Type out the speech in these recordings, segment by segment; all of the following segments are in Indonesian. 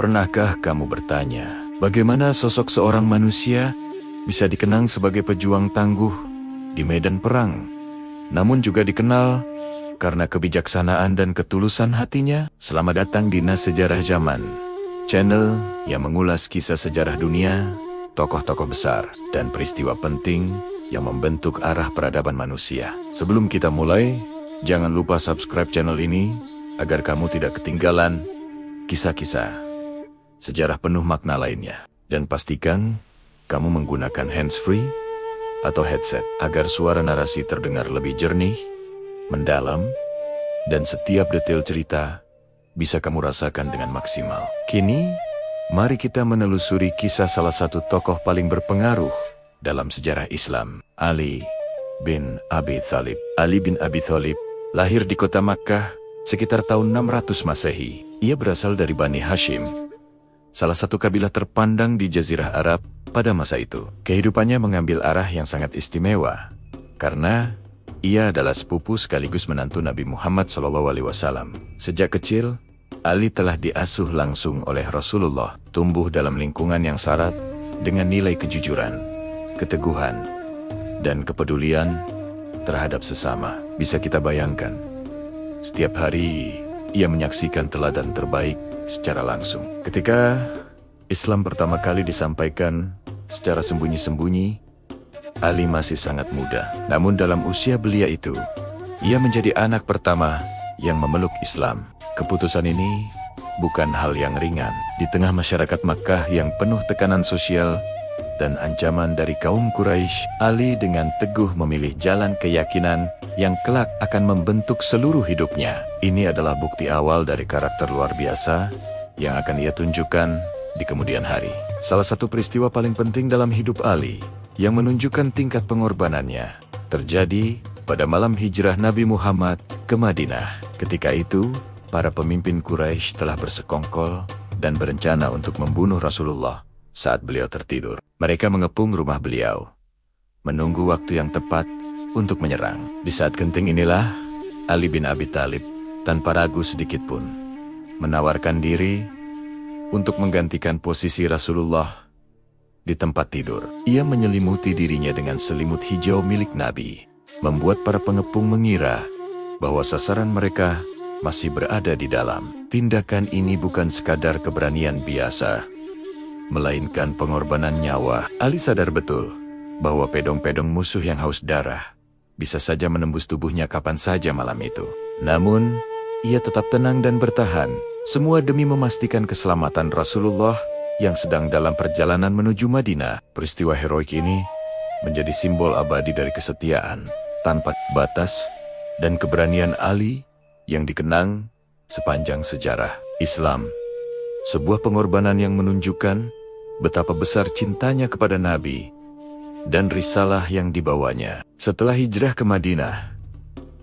Pernahkah kamu bertanya, bagaimana sosok seorang manusia bisa dikenang sebagai pejuang tangguh di medan perang, namun juga dikenal karena kebijaksanaan dan ketulusan hatinya? Selamat datang di Nas Sejarah Zaman, channel yang mengulas kisah sejarah dunia, tokoh-tokoh besar, dan peristiwa penting yang membentuk arah peradaban manusia. Sebelum kita mulai, jangan lupa subscribe channel ini agar kamu tidak ketinggalan kisah-kisah sejarah penuh makna lainnya. Dan pastikan kamu menggunakan hands-free atau headset agar suara narasi terdengar lebih jernih, mendalam, dan setiap detail cerita bisa kamu rasakan dengan maksimal. Kini, mari kita menelusuri kisah salah satu tokoh paling berpengaruh dalam sejarah Islam, Ali bin Abi Thalib. Ali bin Abi Thalib lahir di kota Makkah sekitar tahun 600 Masehi. Ia berasal dari Bani Hashim, salah satu kabilah terpandang di Jazirah Arab pada masa itu. Kehidupannya mengambil arah yang sangat istimewa, karena ia adalah sepupu sekaligus menantu Nabi Muhammad SAW. Sejak kecil, Ali telah diasuh langsung oleh Rasulullah, tumbuh dalam lingkungan yang syarat dengan nilai kejujuran, keteguhan, dan kepedulian terhadap sesama. Bisa kita bayangkan, setiap hari ia menyaksikan teladan terbaik secara langsung. Ketika Islam pertama kali disampaikan secara sembunyi-sembunyi, Ali masih sangat muda. Namun dalam usia belia itu, ia menjadi anak pertama yang memeluk Islam. Keputusan ini bukan hal yang ringan. Di tengah masyarakat Makkah yang penuh tekanan sosial dan ancaman dari kaum Quraisy, Ali dengan teguh memilih jalan keyakinan yang kelak akan membentuk seluruh hidupnya. Ini adalah bukti awal dari karakter luar biasa yang akan ia tunjukkan di kemudian hari. Salah satu peristiwa paling penting dalam hidup Ali yang menunjukkan tingkat pengorbanannya terjadi pada malam hijrah Nabi Muhammad ke Madinah. Ketika itu, para pemimpin Quraisy telah bersekongkol dan berencana untuk membunuh Rasulullah saat beliau tertidur. Mereka mengepung rumah beliau, menunggu waktu yang tepat untuk menyerang. Di saat genting inilah, Ali bin Abi Thalib tanpa ragu sedikit pun menawarkan diri untuk menggantikan posisi Rasulullah di tempat tidur. Ia menyelimuti dirinya dengan selimut hijau milik Nabi, membuat para pengepung mengira bahwa sasaran mereka masih berada di dalam. Tindakan ini bukan sekadar keberanian biasa, melainkan pengorbanan nyawa. Ali sadar betul bahwa pedong-pedong musuh yang haus darah bisa saja menembus tubuhnya kapan saja malam itu. Namun, ia tetap tenang dan bertahan, semua demi memastikan keselamatan Rasulullah yang sedang dalam perjalanan menuju Madinah. Peristiwa heroik ini menjadi simbol abadi dari kesetiaan tanpa batas dan keberanian Ali yang dikenang sepanjang sejarah Islam. Sebuah pengorbanan yang menunjukkan betapa besar cintanya kepada Nabi dan risalah yang dibawanya. Setelah hijrah ke Madinah,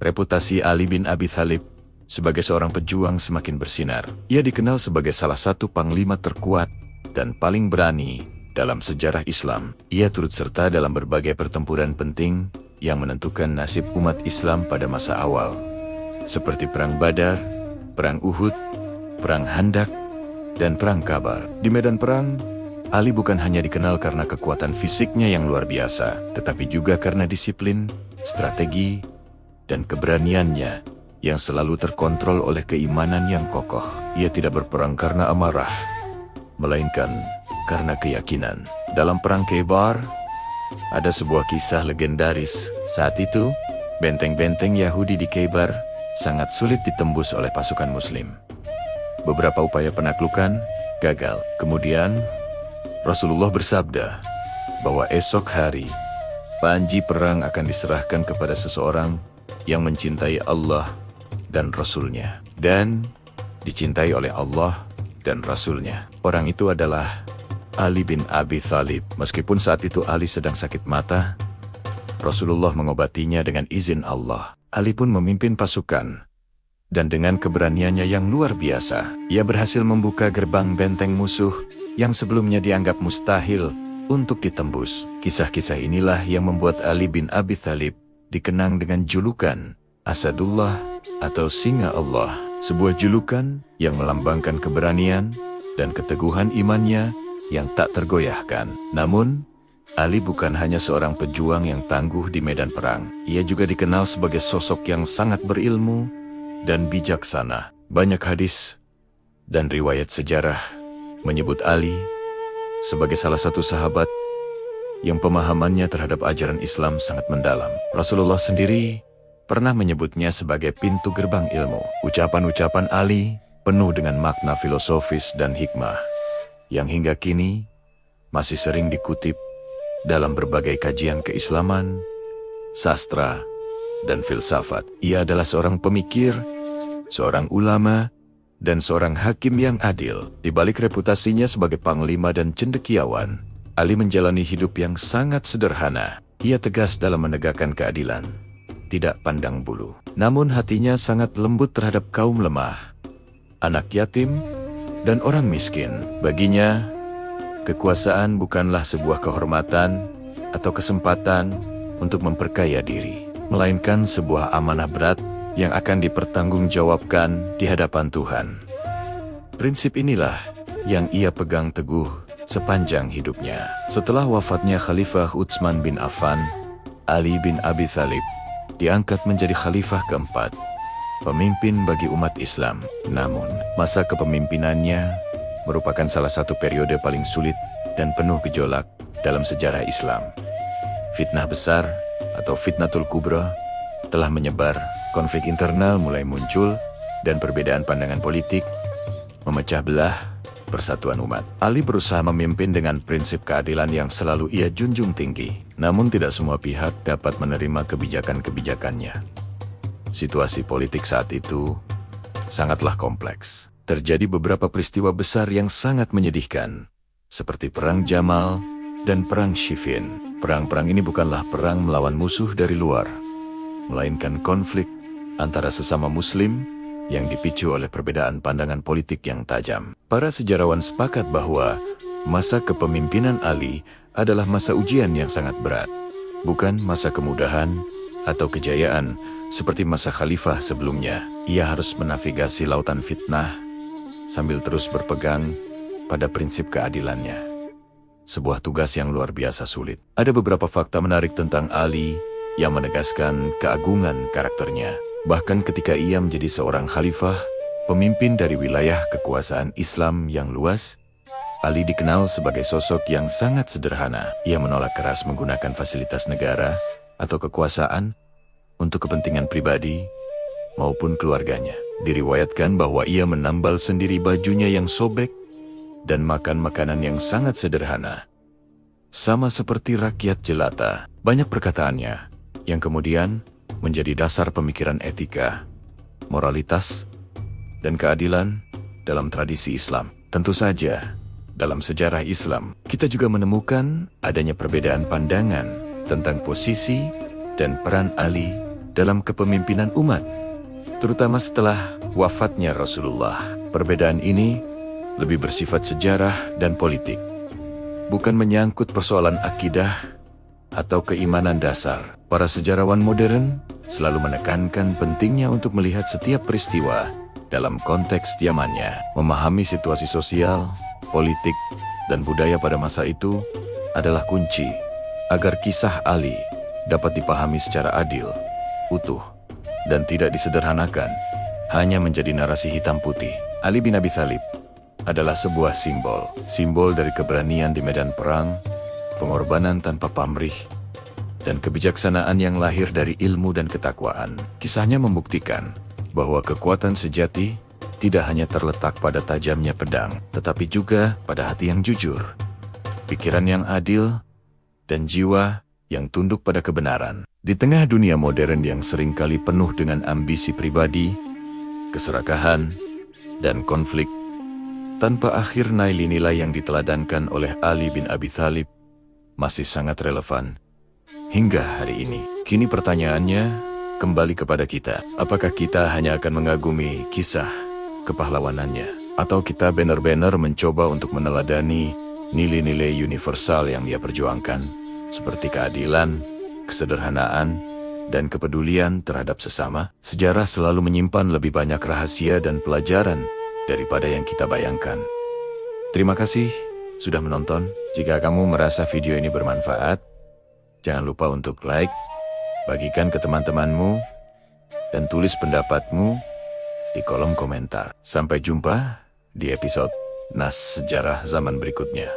reputasi Ali bin Abi Thalib sebagai seorang pejuang semakin bersinar. Ia dikenal sebagai salah satu panglima terkuat dan paling berani dalam sejarah Islam. Ia turut serta dalam berbagai pertempuran penting yang menentukan nasib umat Islam pada masa awal, seperti Perang Badar, Perang Uhud, Perang Handak, dan Perang Kabar. Di medan perang, Ali bukan hanya dikenal karena kekuatan fisiknya yang luar biasa, tetapi juga karena disiplin, strategi, dan keberaniannya yang selalu terkontrol oleh keimanan yang kokoh. Ia tidak berperang karena amarah, melainkan karena keyakinan. Dalam Perang Khaybar, ada sebuah kisah legendaris. Saat itu, benteng-benteng Yahudi di Khaybar sangat sulit ditembus oleh pasukan Muslim. Beberapa upaya penaklukan gagal. Kemudian, Rasulullah bersabda bahwa esok hari, panji perang akan diserahkan kepada seseorang yang mencintai Allah dan Rasul-Nya, dan dicintai oleh Allah dan Rasul-Nya. Orang itu adalah Ali bin Abi Thalib. Meskipun saat itu Ali sedang sakit mata, Rasulullah mengobatinya dengan izin Allah. Ali pun memimpin pasukan, dan dengan keberaniannya yang luar biasa, ia berhasil membuka gerbang benteng musuh yang sebelumnya dianggap mustahil untuk ditembus. Kisah-kisah inilah yang membuat Ali bin Abi Thalib dikenang dengan julukan Asadullah atau Singa Allah, sebuah julukan yang melambangkan keberanian, dan keteguhan imannya yang tak tergoyahkan. Namun, Ali bukan hanya seorang pejuang yang tangguh di medan perang. Ia juga dikenal sebagai sosok yang sangat berilmu dan bijaksana. Banyak hadis dan riwayat sejarah menyebut Ali sebagai salah satu sahabat yang pemahamannya terhadap ajaran Islam sangat mendalam. Rasulullah sendiri pernah menyebutnya sebagai pintu gerbang ilmu. Ucapan-ucapan Ali penuh dengan makna filosofis dan hikmah yang hingga kini masih sering dikutip dalam berbagai kajian keislaman, sastra, dan filsafat. Ia adalah seorang pemikir, seorang ulama, dan seorang hakim yang adil. Di balik reputasinya sebagai panglima dan cendekiawan, Ali menjalani hidup yang sangat sederhana. Ia tegas dalam menegakkan keadilan, tidak pandang bulu. Namun hatinya sangat lembut terhadap kaum lemah, anak yatim, dan orang miskin. Baginya, kekuasaan bukanlah sebuah kehormatan atau kesempatan untuk memperkaya diri, melainkan sebuah amanah berat yang akan dipertanggungjawabkan di hadapan Tuhan. Prinsip inilah yang ia pegang teguh sepanjang hidupnya. Setelah wafatnya Khalifah Utsman bin Affan, Ali bin Abi Thalib diangkat menjadi khalifah keempat, pemimpin bagi umat Islam. Namun, masa kepemimpinannya merupakan salah satu periode paling sulit dan penuh gejolak dalam sejarah Islam. Fitnah besar atau Fitnatul Kubra telah menyebar, konflik internal mulai muncul, dan perbedaan pandangan politik memecah belah persatuan umat. Ali berusaha memimpin dengan prinsip keadilan yang selalu ia junjung tinggi. Namun tidak semua pihak dapat menerima kebijakan-kebijakannya. Situasi politik saat itu sangatlah kompleks. Terjadi beberapa peristiwa besar yang sangat menyedihkan, seperti Perang Jamal dan Perang Siffin. Perang-perang ini bukanlah perang melawan musuh dari luar, melainkan konflik antara sesama muslim yang dipicu oleh perbedaan pandangan politik yang tajam. Para sejarawan sepakat bahwa masa kepemimpinan Ali adalah masa ujian yang sangat berat, bukan masa kemudahan atau kejayaan seperti masa khalifah sebelumnya. Ia harus menavigasi lautan fitnah sambil terus berpegang pada prinsip keadilannya. Sebuah tugas yang luar biasa sulit. Ada beberapa fakta menarik tentang Ali yang menegaskan keagungan karakternya. Bahkan ketika ia menjadi seorang khalifah, pemimpin dari wilayah kekuasaan Islam yang luas, Ali dikenal sebagai sosok yang sangat sederhana. Ia menolak keras menggunakan fasilitas negara atau kekuasaan untuk kepentingan pribadi maupun keluarganya. Diriwayatkan bahwa ia menambal sendiri bajunya yang sobek dan makan makanan yang sangat sederhana. Sama seperti rakyat jelata. Banyak perkataannya yang kemudian menjadi dasar pemikiran etika, moralitas, dan keadilan dalam tradisi Islam. Tentu saja, dalam sejarah Islam, kita juga menemukan adanya perbedaan pandangan tentang posisi dan peran Ali dalam kepemimpinan umat, terutama setelah wafatnya Rasulullah. Perbedaan ini lebih bersifat sejarah dan politik, bukan menyangkut persoalan akidah atau keimanan dasar. Para sejarawan modern selalu menekankan pentingnya untuk melihat setiap peristiwa dalam konteks zamannya. Memahami situasi sosial, politik, dan budaya pada masa itu adalah kunci agar kisah Ali dapat dipahami secara adil, utuh, dan tidak disederhanakan hanya menjadi narasi hitam putih. Ali bin Abi Thalib adalah sebuah simbol dari keberanian di medan perang, pengorbanan tanpa pamrih, dan kebijaksanaan yang lahir dari ilmu dan ketakwaan. Kisahnya membuktikan bahwa kekuatan sejati tidak hanya terletak pada tajamnya pedang, tetapi juga pada hati yang jujur, pikiran yang adil, dan jiwa yang tunduk pada kebenaran. Di tengah dunia modern yang seringkali penuh dengan ambisi pribadi, keserakahan, dan konflik, tanpa akhir, nilai-nilai yang diteladankan oleh Ali bin Abi Thalib masih sangat relevan hingga hari ini. Kini pertanyaannya kembali kepada kita. Apakah kita hanya akan mengagumi kisah kepahlawanannya, atau kita benar-benar mencoba untuk meneladani nilai-nilai universal yang dia perjuangkan, seperti keadilan, kesederhanaan, dan kepedulian terhadap sesama? Sejarah selalu menyimpan lebih banyak rahasia dan pelajaran daripada yang kita bayangkan. Terima kasih sudah menonton. Jika kamu merasa video ini bermanfaat, jangan lupa untuk like, bagikan ke teman-temanmu, dan tulis pendapatmu di kolom komentar. Sampai jumpa di episode Nas Sejarah Zaman berikutnya.